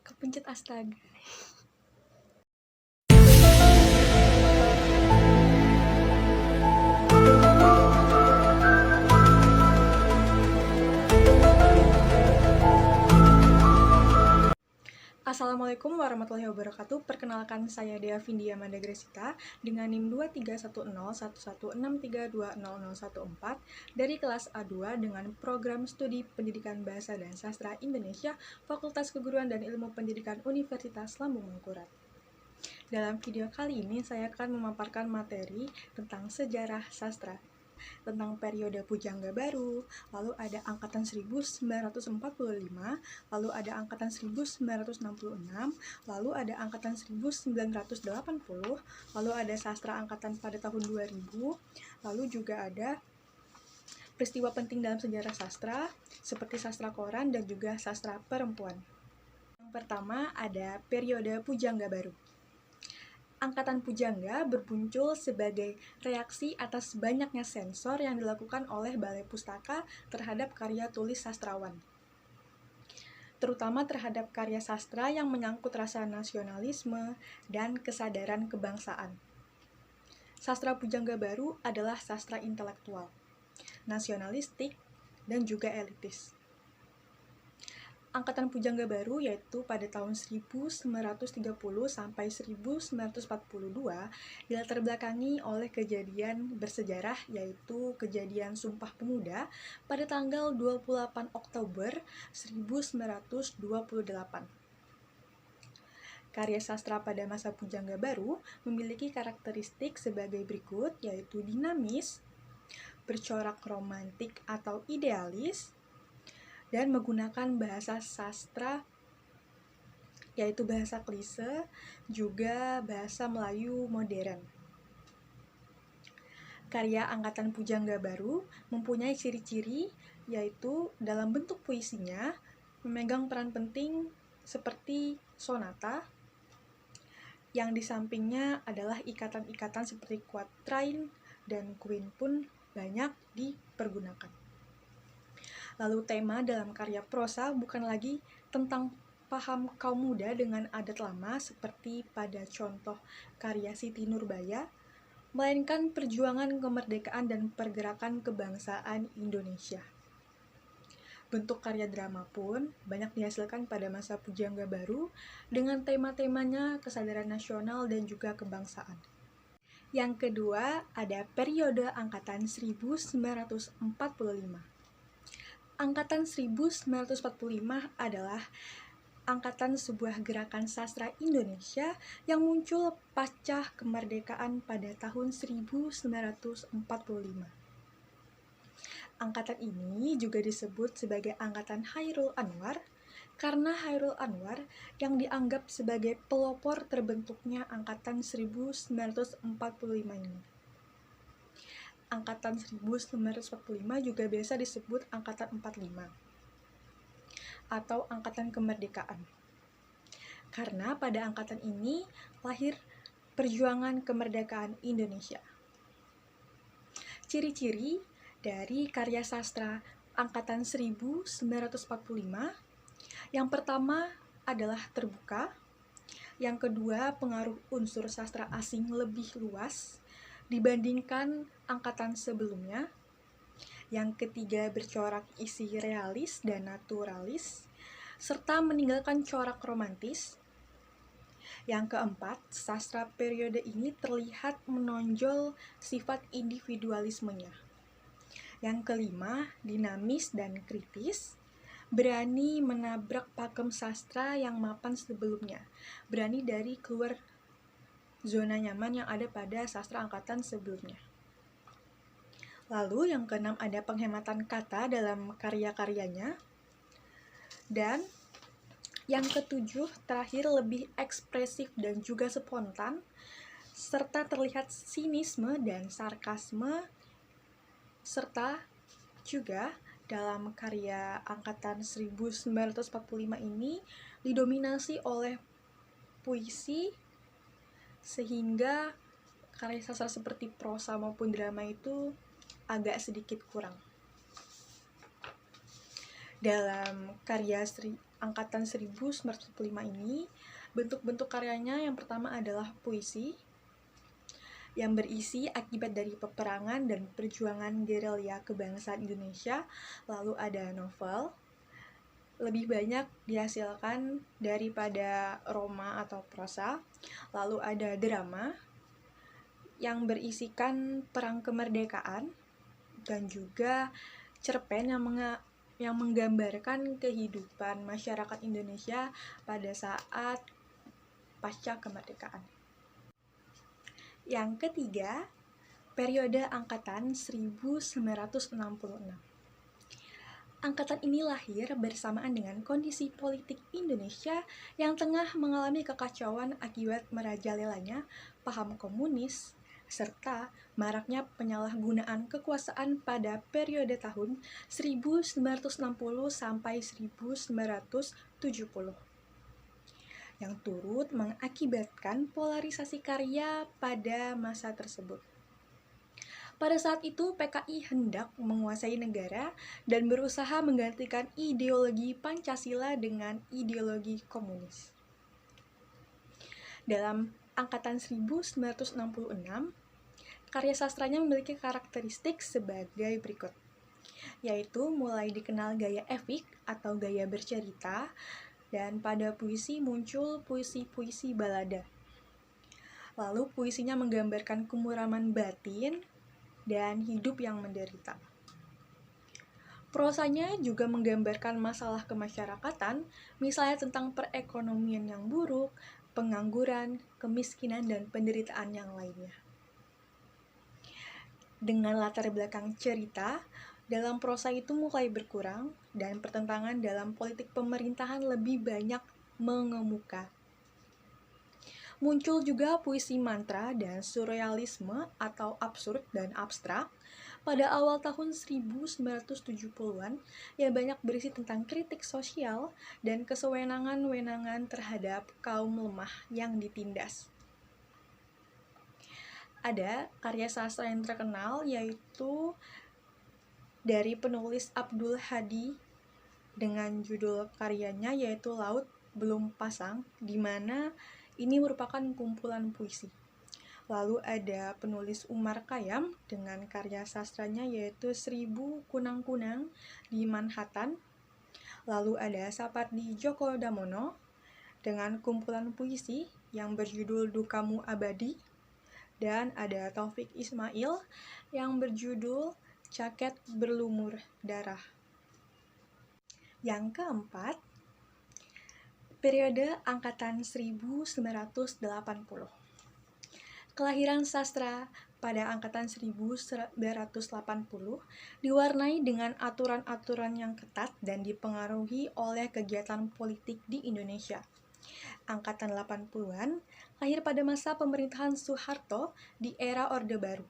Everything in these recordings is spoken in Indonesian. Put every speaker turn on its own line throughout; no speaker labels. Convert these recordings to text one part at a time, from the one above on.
Kepencet astaga. Assalamualaikum warahmatullahi wabarakatuh. Perkenalkan, saya Dea Vindia Manda Gresita dengan NIM 23101163200014 dari kelas A2 dengan program studi Pendidikan Bahasa dan Sastra Indonesia, Fakultas Keguruan dan Ilmu Pendidikan Universitas Lambung Mangkurat. Dalam video kali ini saya akan memaparkan materi tentang sejarah sastra, tentang periode Pujangga Baru, lalu ada angkatan 1945, lalu ada angkatan 1966, lalu ada angkatan 1980, lalu ada sastra angkatan pada tahun 2000, lalu juga ada peristiwa penting dalam sejarah sastra, seperti sastra koran dan juga sastra perempuan. Yang pertama ada periode Pujangga Baru. Angkatan Pujangga bermuncul sebagai reaksi atas banyaknya sensor yang dilakukan oleh Balai Pustaka terhadap karya tulis sastrawan, terutama terhadap karya sastra yang menyangkut rasa nasionalisme dan kesadaran kebangsaan. Sastra Pujangga Baru adalah sastra intelektual, nasionalistik, dan juga elitis. Angkatan Pujangga Baru yaitu pada tahun 1930 sampai 1942 dilatar belakangi oleh kejadian bersejarah yaitu kejadian Sumpah Pemuda pada tanggal 28 Oktober 1928. Karya sastra pada masa Pujangga Baru memiliki karakteristik sebagai berikut, yaitu dinamis, bercorak romantik atau idealis, dan menggunakan bahasa sastra yaitu bahasa klise, juga bahasa Melayu modern. Karya Angkatan Pujangga Baru mempunyai ciri-ciri yaitu dalam bentuk puisinya memegang peran penting seperti sonata, yang di sampingnya adalah ikatan-ikatan seperti quatrain dan queen pun banyak dipergunakan. Lalu tema dalam karya prosa bukan lagi tentang paham kaum muda dengan adat lama seperti pada contoh karya Siti Nurbaya, melainkan perjuangan kemerdekaan dan pergerakan kebangsaan Indonesia. Bentuk karya drama pun banyak dihasilkan pada masa Pujangga Baru dengan tema-temanya kesadaran nasional dan juga kebangsaan. Yang kedua ada periode Angkatan 1945. Angkatan 1945 adalah angkatan sebuah gerakan sastra Indonesia yang muncul pasca kemerdekaan pada tahun 1945. Angkatan ini juga disebut sebagai Angkatan Chairul Anwar karena Chairul Anwar yang dianggap sebagai pelopor terbentuknya Angkatan 1945 ini. Angkatan 1945 juga biasa disebut Angkatan 45 atau Angkatan Kemerdekaan. Karena pada angkatan ini lahir perjuangan kemerdekaan Indonesia. Ciri-ciri dari karya sastra Angkatan 1945, yang pertama adalah terbuka, yang kedua pengaruh unsur sastra asing lebih luas dibandingkan angkatan sebelumnya. Yang ketiga, bercorak isi realis dan naturalis, serta meninggalkan corak romantis. Yang keempat, sastra periode ini terlihat menonjol sifat individualismenya. Yang kelima, dinamis dan kritis, berani menabrak pakem sastra yang mapan sebelumnya, berani dari keluar zona nyaman yang ada pada sastra angkatan sebelumnya. Lalu yang keenam ada penghematan kata dalam karya-karyanya. Dan yang ketujuh terakhir lebih ekspresif dan juga spontan, serta terlihat sinisme dan sarkasme, serta juga dalam karya angkatan 1945 ini didominasi oleh puisi, sehingga karya sastra seperti prosa maupun drama itu agak sedikit kurang. Dalam karya angkatan 1945 ini, bentuk-bentuk karyanya yang pertama adalah puisi, yang berisi akibat dari peperangan dan perjuangan gerilya kebangsaan Indonesia. Lalu ada novel, lebih banyak dihasilkan daripada roma atau prosa. Lalu ada drama, yang berisikan perang kemerdekaan, dan juga cerpen yang menggambarkan kehidupan masyarakat Indonesia pada saat pasca kemerdekaan. Yang ketiga, periode angkatan 1966. Angkatan ini lahir bersamaan dengan kondisi politik Indonesia yang tengah mengalami kekacauan akibat merajalelanya paham komunis, serta maraknya penyalahgunaan kekuasaan pada periode tahun 1960 sampai 1970, yang turut mengakibatkan polarisasi karya pada masa tersebut. Pada saat itu, PKI hendak menguasai negara dan berusaha menggantikan ideologi Pancasila dengan ideologi komunis. Dalam angkatan 1966, karya sastranya memiliki karakteristik sebagai berikut, yaitu mulai dikenal gaya epik atau gaya bercerita, dan pada puisi muncul puisi-puisi balada. Lalu puisinya menggambarkan kemuraman batin dan hidup yang menderita. Prosanya juga menggambarkan masalah kemasyarakatan, misalnya tentang perekonomian yang buruk, pengangguran, kemiskinan, dan penderitaan yang lainnya. Dengan latar belakang cerita, dalam prosa itu mulai berkurang dan pertentangan dalam politik pemerintahan lebih banyak mengemuka. Muncul juga puisi mantra dan surrealisme atau absurd dan abstrak pada awal tahun 1970-an yang banyak berisi tentang kritik sosial dan kesewenangan-wenangan terhadap kaum lemah yang ditindas. Ada karya sastra yang terkenal, yaitu dari penulis Abdul Hadi dengan judul karyanya yaitu Laut Belum Pasang, di mana ini merupakan kumpulan puisi. Lalu ada penulis Umar Khayyam dengan karya sastranya yaitu 1000 Kunang-Kunang di Manhattan. Lalu ada Sapardi Djoko Damono dengan kumpulan puisi yang berjudul Dukamu Abadi. Dan ada Taufik Ismail yang berjudul Jaket Berlumur Darah. Yang keempat, periode angkatan 1980. Kelahiran sastra pada angkatan 1980 diwarnai dengan aturan-aturan yang ketat dan dipengaruhi oleh kegiatan politik di Indonesia. Angkatan 80-an lahir pada masa pemerintahan Soeharto di era Orde Baru.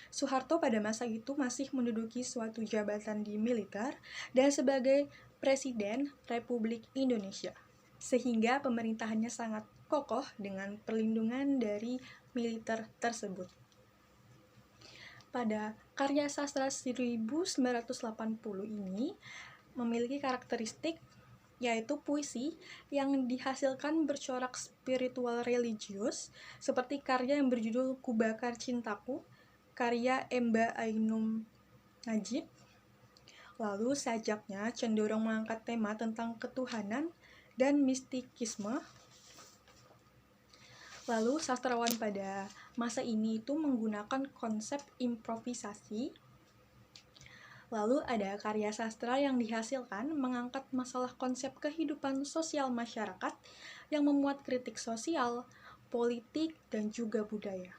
Soeharto pada masa itu masih menduduki suatu jabatan di militer dan sebagai Presiden Republik Indonesia, sehingga pemerintahannya sangat kokoh dengan perlindungan dari militer tersebut. Pada karya sastra 1980 ini memiliki karakteristik yaitu puisi yang dihasilkan bercorak spiritual religius, seperti karya yang berjudul Kubakar Cintaku, karya Emba Ainun Nadjib. Lalu sajaknya cenderung mengangkat tema tentang ketuhanan dan mistikisme. Lalu sastrawan pada masa ini itu menggunakan konsep improvisasi. Lalu ada karya sastra yang dihasilkan mengangkat masalah konsep kehidupan sosial masyarakat yang memuat kritik sosial, politik, dan juga budaya.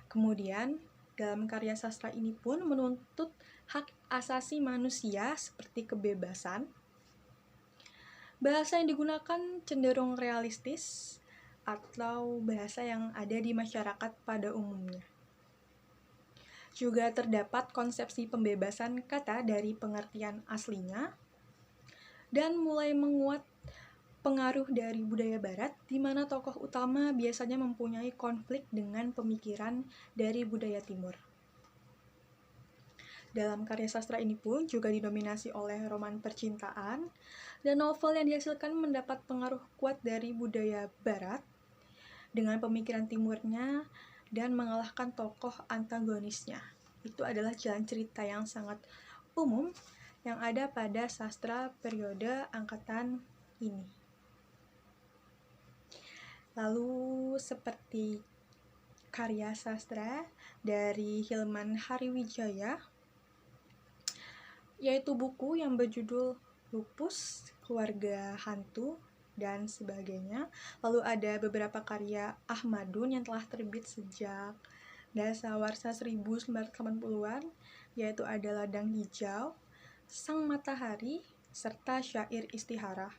Kemudian, dalam karya sastra ini pun menuntut hak asasi manusia seperti kebebasan. Bahasa yang digunakan cenderung realistis atau bahasa yang ada di masyarakat pada umumnya. Juga terdapat konsepsi pembebasan kata dari pengertian aslinya, dan mulai menguat pengaruh dari budaya barat, di mana tokoh utama biasanya mempunyai konflik dengan pemikiran dari budaya timur. Dalam karya sastra ini pun juga didominasi oleh roman percintaan, dan novel yang dihasilkan mendapat pengaruh kuat dari budaya barat dengan pemikiran timurnya dan mengalahkan tokoh antagonisnya. Itu adalah jalan cerita yang sangat umum yang ada pada sastra periode angkatan ini. Lalu seperti karya sastra dari Hilman Hariwijaya, yaitu buku yang berjudul Lupus, Keluarga Hantu, dan sebagainya. Lalu ada beberapa karya Ahmadun yang telah terbit sejak dasawarsa 1980-an, yaitu ada Ladang Hijau, Sang Matahari, serta Syair Istihara.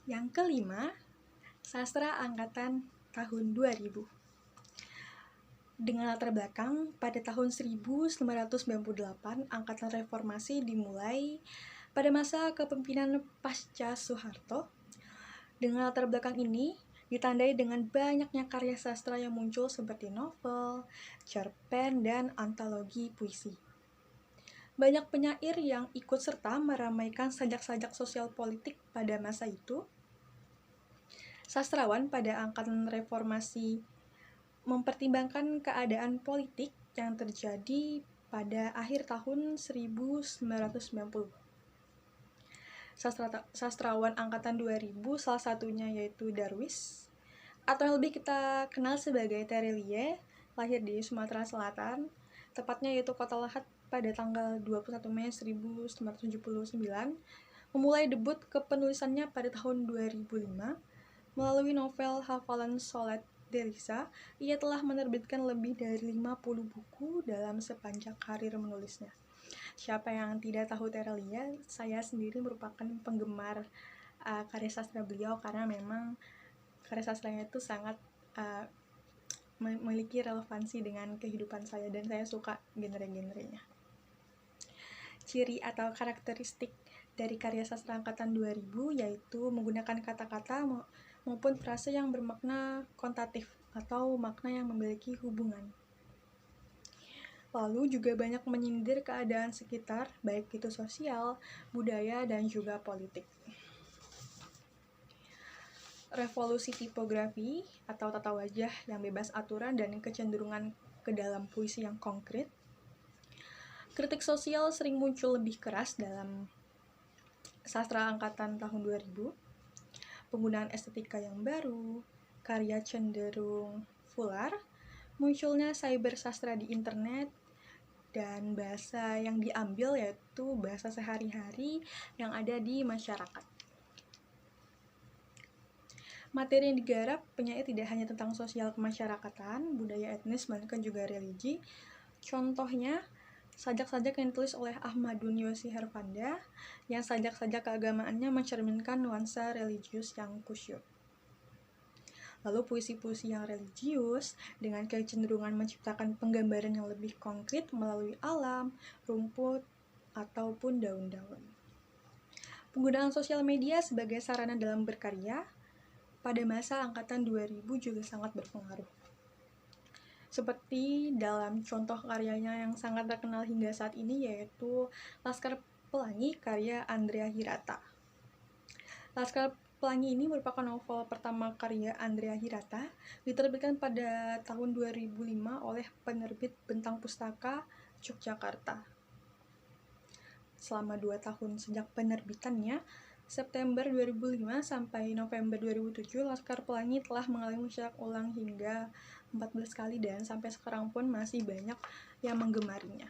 Yang kelima, sastra angkatan tahun 2000. Dengan latar belakang, pada tahun 1998, Angkatan Reformasi dimulai pada masa kepemimpinan pasca Soeharto. Dengan latar belakang ini, ditandai dengan banyaknya karya sastra yang muncul seperti novel, cerpen, dan antologi puisi. Banyak penyair yang ikut serta meramaikan sajak-sajak sosial politik pada masa itu. Sastrawan pada Angkatan Reformasi mempertimbangkan keadaan politik yang terjadi pada akhir tahun 1990. Sastrawan angkatan 2000 salah satunya yaitu Darwis, atau yang lebih kita kenal sebagai Terelie, lahir di Sumatera Selatan, tepatnya yaitu Kota Lahat pada tanggal 21 Mei 1979, memulai debut kepenulisannya pada tahun 2005 melalui novel Hafalan Sholat Delisa. Ia telah menerbitkan lebih dari 50 buku dalam sepanjang karir menulisnya. Siapa yang tidak tahu Terelia, saya sendiri merupakan penggemar karya sastra beliau, karena memang karya sastranya itu sangat memiliki relevansi dengan kehidupan saya, dan saya suka genre-genrenya. Ciri atau karakteristik dari karya sastra angkatan 2000 yaitu menggunakan kata-kata maupun frase yang bermakna kontatif atau makna yang memiliki hubungan. Lalu juga banyak menyindir keadaan sekitar, baik itu sosial, budaya, dan juga politik. Revolusi tipografi atau tata wajah yang bebas aturan dan kecenderungan ke dalam puisi yang konkret. Kritik sosial sering muncul lebih keras dalam sastra angkatan tahun 2000. Penggunaan estetika yang baru, karya cenderung vulgar, munculnya cyber sastra di internet, dan bahasa yang diambil yaitu bahasa sehari-hari yang ada di masyarakat. Materi yang digarap penyair tidak hanya tentang sosial kemasyarakatan, budaya etnis, melainkan juga religi. Contohnya, sajak-sajak yang ditulis oleh Ahmadun Yosi Hervanda, yang sajak-sajak keagamaannya mencerminkan nuansa religius yang kusyuk. Lalu puisi-puisi yang religius dengan kecenderungan menciptakan penggambaran yang lebih konkret melalui alam, rumput, ataupun daun-daun. Penggunaan sosial media sebagai sarana dalam berkarya pada masa angkatan 2000 juga sangat berpengaruh. Seperti dalam contoh karyanya yang sangat terkenal hingga saat ini, yaitu Laskar Pelangi karya Andrea Hirata. Laskar Pelangi ini merupakan novel pertama karya Andrea Hirata, diterbitkan pada tahun 2005 oleh penerbit Bentang Pustaka, Yogyakarta. Selama 2 tahun sejak penerbitannya, September 2005 sampai November 2007, Laskar Pelangi telah mengalami cetak ulang hingga 14 kali, dan sampai sekarang pun masih banyak yang menggemarinya.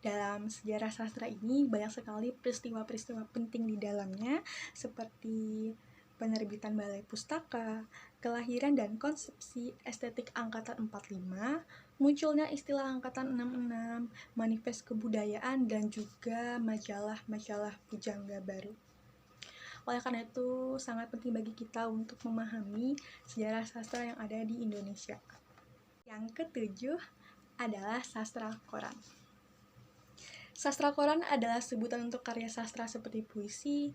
Dalam sejarah sastra ini banyak sekali peristiwa-peristiwa penting di dalamnya, seperti penerbitan Balai Pustaka, kelahiran dan konsepsi estetik Angkatan 45, munculnya istilah Angkatan 66, manifest kebudayaan, dan juga majalah-majalah pujangga baru. Oleh karena itu, sangat penting bagi kita untuk memahami sejarah sastra yang ada di Indonesia. Yang ketujuh adalah sastra koran. Sastra koran adalah sebutan untuk karya sastra seperti puisi,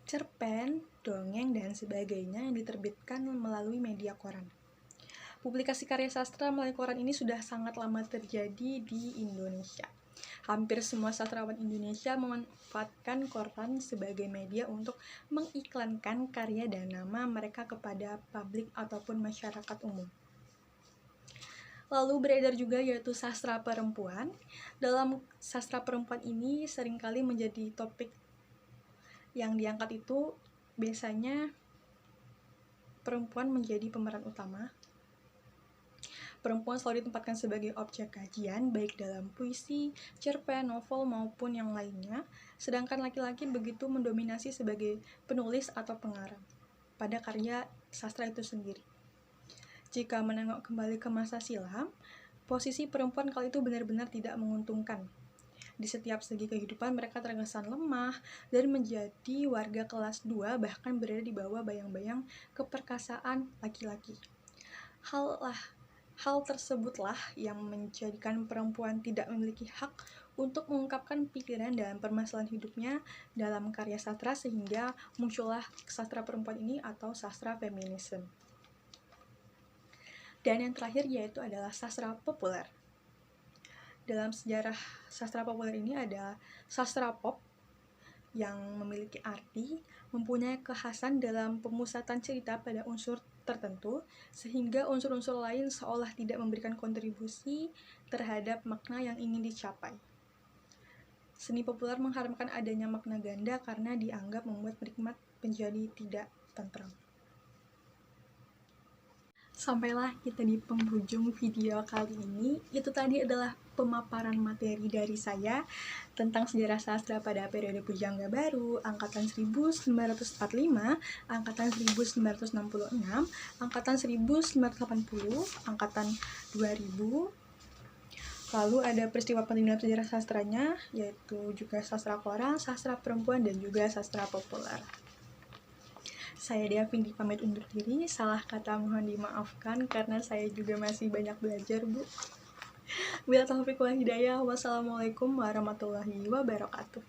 cerpen, dongeng, dan sebagainya yang diterbitkan melalui media koran. Publikasi karya sastra melalui koran ini sudah sangat lama terjadi di Indonesia. Hampir semua sastrawan Indonesia memanfaatkan koran sebagai media untuk mengiklankan karya dan nama mereka kepada publik ataupun masyarakat umum. Lalu beredar juga yaitu sastra perempuan. Dalam sastra perempuan ini seringkali menjadi topik yang diangkat itu biasanya perempuan menjadi pemeran utama. Perempuan selalu ditempatkan sebagai objek kajian, baik dalam puisi, cerpen, novel, maupun yang lainnya, sedangkan laki-laki begitu mendominasi sebagai penulis atau pengarang pada karya sastra itu sendiri. Jika menengok kembali ke masa silam, posisi perempuan kala itu benar-benar tidak menguntungkan. Di setiap segi kehidupan mereka terkesan lemah dan menjadi warga kelas 2, bahkan berada di bawah bayang-bayang keperkasaan laki-laki. Hal tersebutlah yang menjadikan perempuan tidak memiliki hak untuk mengungkapkan pikiran dan permasalahan hidupnya dalam karya sastra, sehingga muncullah sastra perempuan ini atau sastra feminisme. Dan yang terakhir yaitu adalah sastra populer. Dalam sejarah sastra populer ini ada sastra pop yang memiliki arti, mempunyai kekhasan dalam pemusatan cerita pada unsur tertentu, sehingga unsur-unsur lain seolah tidak memberikan kontribusi terhadap makna yang ingin dicapai. Seni populer mengharapkan adanya makna ganda karena dianggap membuat penikmat menjadi tidak tentram. Sampailah kita di penghujung video kali ini. Itu tadi adalah pemaparan materi dari saya tentang sejarah sastra pada periode Pujangga Baru, angkatan 1945, angkatan 1966, angkatan 1980, angkatan 2000. Lalu ada peristiwa penting dalam sejarah sastranya, yaitu juga sastra koran, sastra perempuan, dan juga sastra populer. Saya Dea Vindi pamit undur diri, salah kata mohon dimaafkan karena saya juga masih banyak belajar, Bu. Bila taufiq wal hidayah, wassalamualaikum warahmatullahi wabarakatuh.